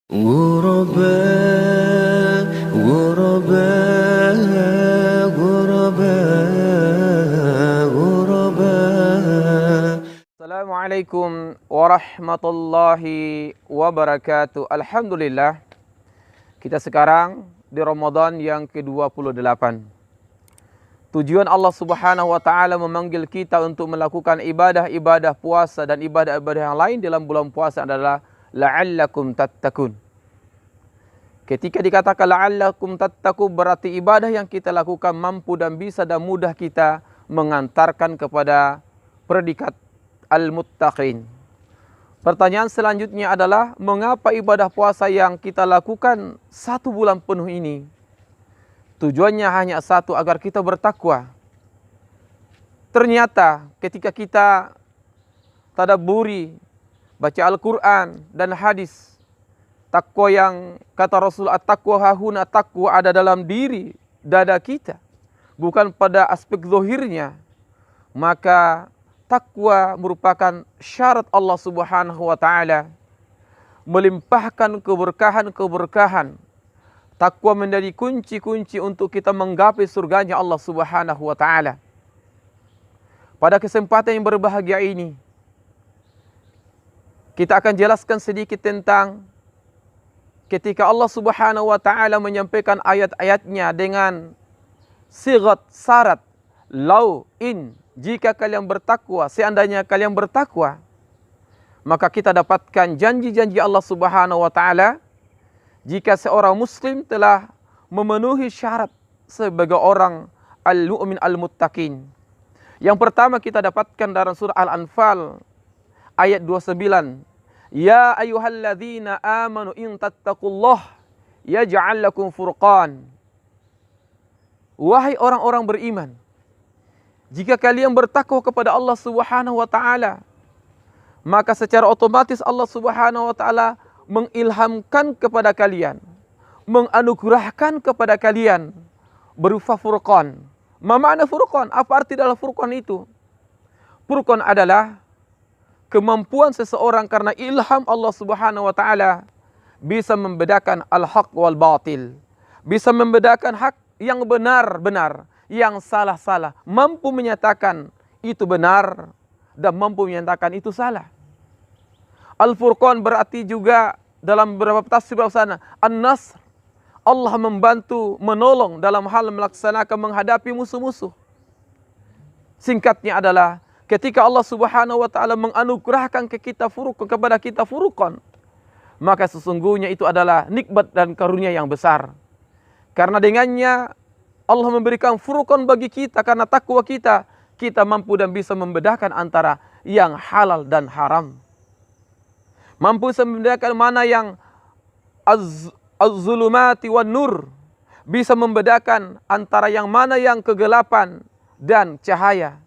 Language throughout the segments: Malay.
غرباء غرباء غرباء غرباء. Assalamualaikum warahmatullahi wabarakatuh. Alhamdulillah, kita sekarang di Ramadan yang ke-28. Tujuan Allah Subhanahu wa taala memanggil kita untuk melakukan ibadah-ibadah puasa dan ibadah-ibadah yang lain dalam bulan puasa adalah la'allakum tattaqun. Ketika dikatakan la'allakum tattaqun, berarti ibadah yang kita lakukan mampu dan bisa dan mudah kita mengantarkan kepada predikat al-muttaqin. Pertanyaan selanjutnya adalah, mengapa ibadah puasa yang kita lakukan 1 bulan penuh ini tujuannya hanya satu, agar kita bertakwa? Ternyata ketika kita tadabburi, baca Al-Quran dan hadis, takwa yang kata Rasul, at-taqwa hahuna, takwa ada dalam diri dada kita, bukan pada aspek zahirnya. Maka takwa merupakan syarat Allah Subhanahu wa taala melimpahkan keberkahan-keberkahan. Takwa menjadi kunci-kunci untuk kita menggapai surganya Allah Subhanahu wa taala. Pada kesempatan yang berbahagia ini, kita akan jelaskan sedikit tentang ketika Allah Subhanahu wa taala menyampaikan ayat-ayatnya dengan sigat syarat, lau in, jika kalian bertakwa, seandainya kalian bertakwa, maka kita dapatkan janji-janji Allah Subhanahu wa taala jika seorang muslim telah memenuhi syarat sebagai orang al-mu'min al-muttaqin. Yang pertama kita dapatkan dalam surah Al-Anfal ayat 29. Ya ayyuhalladzina amanu in tattaqullah yaj'al lakum furqan. Wahai orang-orang beriman, jika kalian bertakwa kepada Allah Subhanahu wa taala, maka secara otomatis Allah Subhanahu wa taala mengilhamkan kepada kalian, menganugerahkan kepada kalian berupa furqan. Ma makna furqan? Apa arti dalam furqan itu? Furqan adalah kemampuan seseorang karena ilham Allah Subhanahu wa taala bisa membedakan al-haq wal batil, bisa membedakan hak yang benar-benar, yang salah-salah, mampu menyatakan itu benar dan mampu menyatakan itu salah. Al-Furqan berarti juga dalam beberapa tafsir sana An-Nasr, Allah membantu, menolong dalam hal melaksanakan menghadapi musuh-musuh. Singkatnya adalah ketika Allah Subhanahu wa taala menganugerahkan kepada kita Furqan, maka sesungguhnya itu adalah nikmat dan karunia yang besar. Karena dengannya Allah memberikan Furqan bagi kita, karena takwa kita mampu dan bisa membedakan antara yang halal dan haram. Mampu membedakan mana yang az-zulumati wan nur, bisa membedakan antara yang mana yang kegelapan dan cahaya.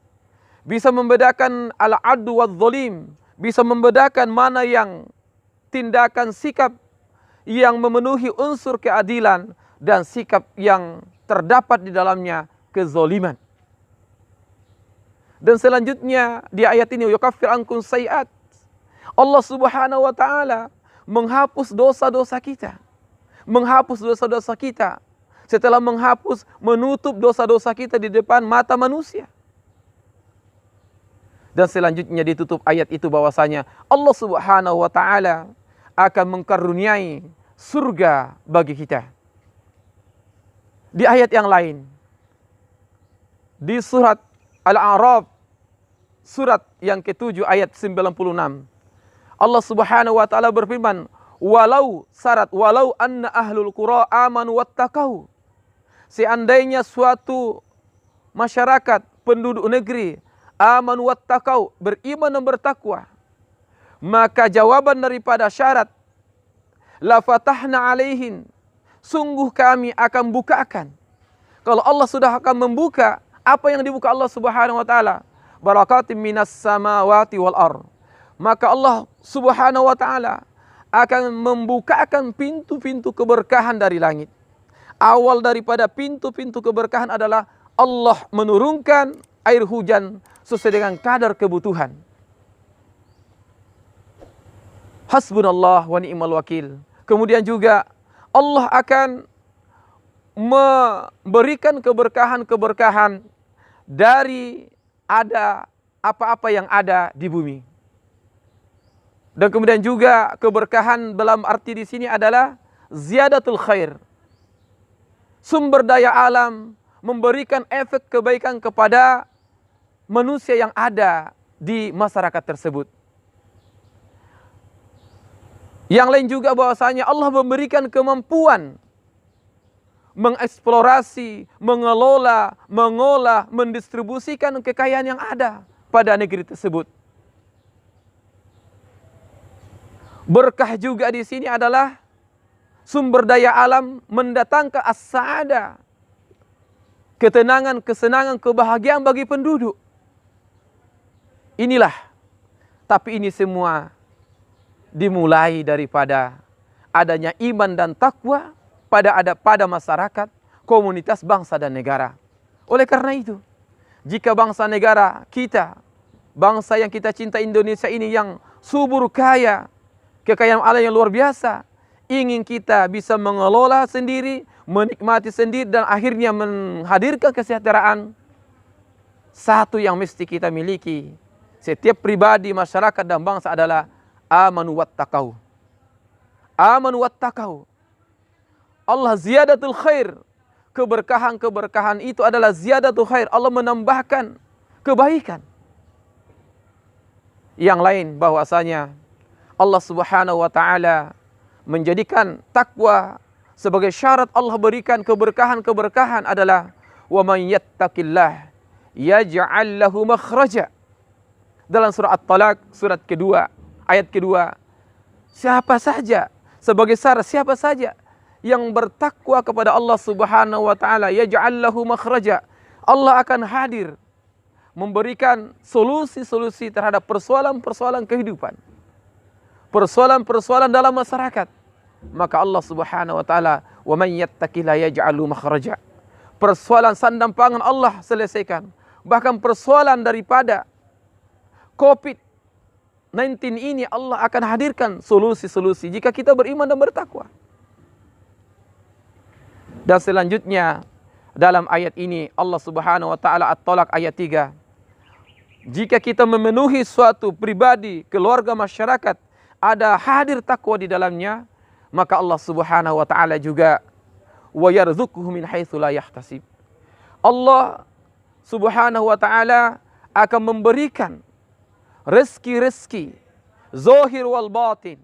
Bisa membedakan al-adlu wadh-dhalim, bisa membedakan mana yang tindakan sikap yang memenuhi unsur keadilan dan sikap yang terdapat di dalamnya kezaliman. Dan selanjutnya di ayat ini, yukaffir ankum sayiat, Allah Subhanahu wa taala menghapus dosa-dosa kita. Menghapus dosa-dosa kita. Setelah menghapus, menutup dosa-dosa kita di depan mata manusia. Dan selanjutnya ditutup ayat itu bahwasanya Allah Subhanahu wa taala akan mengkaruniai surga bagi kita. Di ayat yang lain, di surat Al-A'raf, surat yang ke-7 ayat 96, Allah Subhanahu wa taala berfirman, walau anna ahlul qura amanu wattaqau. Seandainya suatu masyarakat, penduduk negeri, amanu wattaqau, beriman dan bertakwa, maka jawaban daripada syarat la fatahna alaihin, sungguh kami akan bukakan. Kalau Allah sudah akan membuka, apa yang dibuka Allah Subhanahu wa taala? Barakatim minas samawati wal ardh. Maka Allah Subhanahu wa taala akan membukakan pintu-pintu keberkahan dari langit. Awal daripada pintu-pintu keberkahan adalah Allah menurunkan air hujan sesuai dengan kadar kebutuhan. Hasbunallah wa ni'mal wakil. Kemudian juga Allah akan memberikan keberkahan-keberkahan dari ada apa-apa yang ada di bumi. Dan kemudian juga keberkahan dalam arti di sini adalah ziyadatul khair. Sumber daya alam memberikan efek kebaikan kepada manusia yang ada di masyarakat tersebut. Yang lain juga bahwasanya Allah memberikan kemampuan mengeksplorasi, mengelola, mengolah, mendistribusikan kekayaan yang ada pada negeri tersebut. Berkah juga di sini adalah sumber daya alam mendatangkan as-sa'adah, ketenangan, kesenangan, kebahagiaan bagi penduduk. Inilah, tapi ini semua dimulai daripada adanya iman dan takwa pada masyarakat, komunitas, bangsa dan negara. Oleh karena itu, jika bangsa negara kita, bangsa yang kita cinta Indonesia ini yang subur kaya, kekayaan alam yang luar biasa, ingin kita bisa mengelola sendiri, menikmati sendiri, dan akhirnya menghadirkan kesejahteraan, satu yang mesti kita miliki, setiap pribadi, masyarakat dan bangsa adalah amanu wattaqau. Amanu wattaqau. Allah ziyadatul khair. Keberkahan-keberkahan itu adalah ziyadatul khair. Allah menambahkan kebaikan. Yang lain bahwasanya Allah Subhanahu wa taala menjadikan takwa sebagai syarat Allah berikan keberkahan-keberkahan adalah wa may yattaqillah yaj'al lahu makhraja. Dalam surah At-Talaq surat kedua ayat kedua, siapa saja sebagai syarat, siapa saja yang bertakwa kepada Allah Subhanahu wa taala, yaj'al lahu makhraja, Allah akan hadir memberikan solusi-solusi terhadap persoalan-persoalan kehidupan, persoalan-persoalan dalam masyarakat. Maka Allah Subhanahu wa taala, wa man yattaqillah yaj'al lahu makhraja, persoalan sandang pangan Allah selesaikan. Bahkan persoalan daripada COVID-19 ini Allah akan hadirkan solusi-solusi jika kita beriman dan bertakwa. Dan selanjutnya dalam ayat ini Allah Subhanahu wa taala At-Talaq ayat 3. Jika kita memenuhi suatu pribadi, keluarga, masyarakat, ada hadir takwa di dalamnya, maka Allah Subhanahu wa taala juga wa yarzuquhu min haitsu la yahtasib. Allah Subhanahu wa taala akan memberikan rezeki-rezeki zahir wal batin.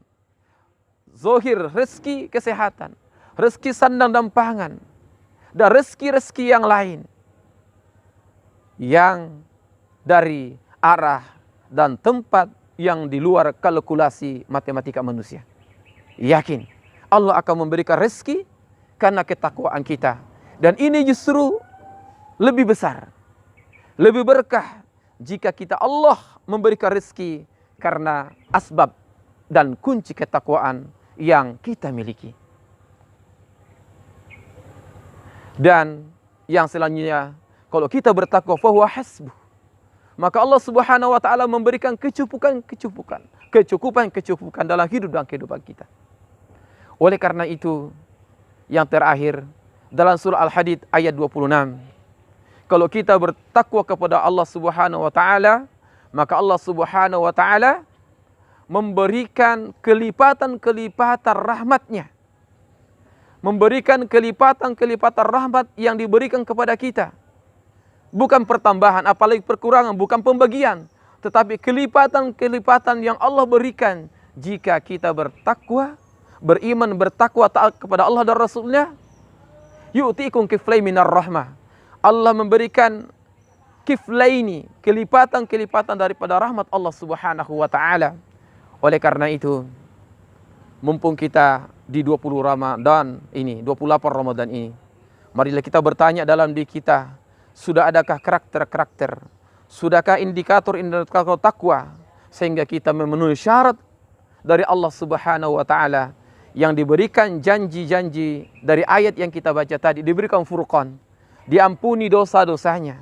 Zahir rezeki kesehatan, rezeki sandang dan pangan, dan rezeki-rezeki yang lain yang dari arah dan tempat yang di luar kalkulasi matematika manusia. Yakin Allah akan memberikan rezeki karena ketakwaan kita, dan ini justru lebih besar, lebih berkah jika kita Allah memberikan rezeki karena asbab dan kunci ketakwaan yang kita miliki. Dan yang selanjutnya, kalau kita bertakwa fahuwa hasbuh, maka Allah Subhanahu wa taala memberikan kecukupan dalam hidup dan kehidupan kita. Oleh karena itu, yang terakhir dalam surah Al-Hadid ayat 26, kalau kita bertakwa kepada Allah Subhanahu wa taala, maka Allah Subhanahu wa taala memberikan kelipatan-kelipatan rahmatnya, memberikan kelipatan-kelipatan rahmat yang diberikan kepada kita. Bukan pertambahan, apalagi perkurangan, bukan pembagian, tetapi kelipatan-kelipatan yang Allah berikan jika kita bertakwa, beriman, bertakwa, taat kepada Allah dan Rasulnya. Yu'tikum kiflai minar rahmah. Allah memberikan kiflaini, kelipatan-kelipatan daripada rahmat Allah Subhanahu wa taala. Oleh karena itu, mumpung kita di 20 Ramadan ini, 28 Ramadan ini, marilah kita bertanya dalam diri kita, sudah adakah karakter-karakter, sudahkah indikator-indikator takwa sehingga kita memenuhi syarat dari Allah Subhanahu wa taala yang diberikan janji-janji dari ayat yang kita baca tadi, diberikan furqan, diampuni dosa-dosanya,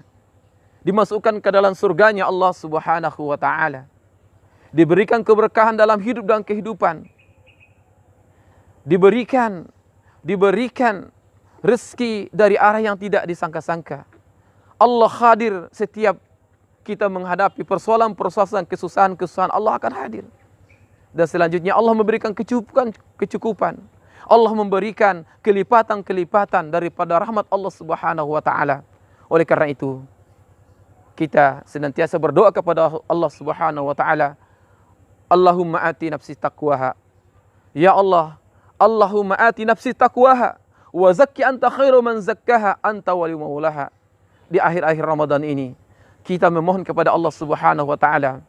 dimasukkan ke dalam surganya Allah Subhanahu wa taala, diberikan keberkahan dalam hidup dan kehidupan, diberikan rezeki dari arah yang tidak disangka-sangka. Allah hadir setiap kita menghadapi persoalan-persoalan, kesusahan-kesusahan, Allah akan hadir. Dan selanjutnya Allah memberikan kecukupan. Allah memberikan kelipatan-kelipatan daripada rahmat Allah Subhanahu wa taala. Oleh karena itu, kita senantiasa berdoa kepada Allah Subhanahu wa taala, Allahumma ati nafsi taqwaha. Ya Allah, Allahumma ati nafsi taqwaha wa zakki anta khairu man zakkaha anta wali maulaha. Di akhir-akhir Ramadan ini kita memohon kepada Allah Subhanahu wa taala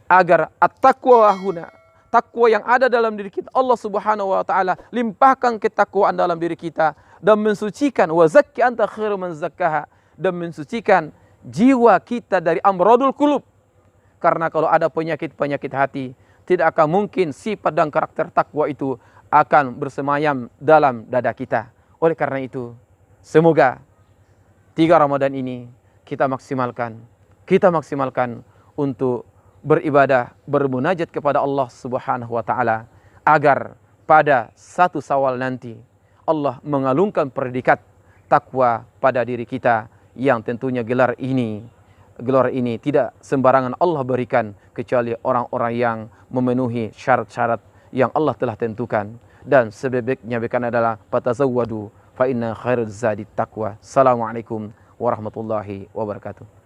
agar at-taqwa huna, takwa yang ada dalam diri kita, Allah Subhanahu wa taala limpahkan ketakwaan dalam diri kita dan mensucikan, wa zakki anta khairu man zakkaha, dan mensucikan jiwa kita dari amradul qulub. Karena kalau ada penyakit-penyakit hati, tidak akan mungkin sifat dan karakter takwa itu akan bersemayam dalam dada kita. Oleh karena itu, semoga 3 Ramadan ini kita maksimalkan untuk beribadah, bermunajat kepada Allah Subhanahu wa taala, agar pada 1 Syawal nanti Allah mengalungkan predikat takwa pada diri kita, yang tentunya gelar ini tidak sembarangan Allah berikan kecuali orang-orang yang memenuhi syarat-syarat yang Allah telah tentukan. Dan sebaik-baiknya adalah fatazawwadu fa inna khairaz zadi taqwa. Assalamualaikum warahmatullahi wabarakatuh.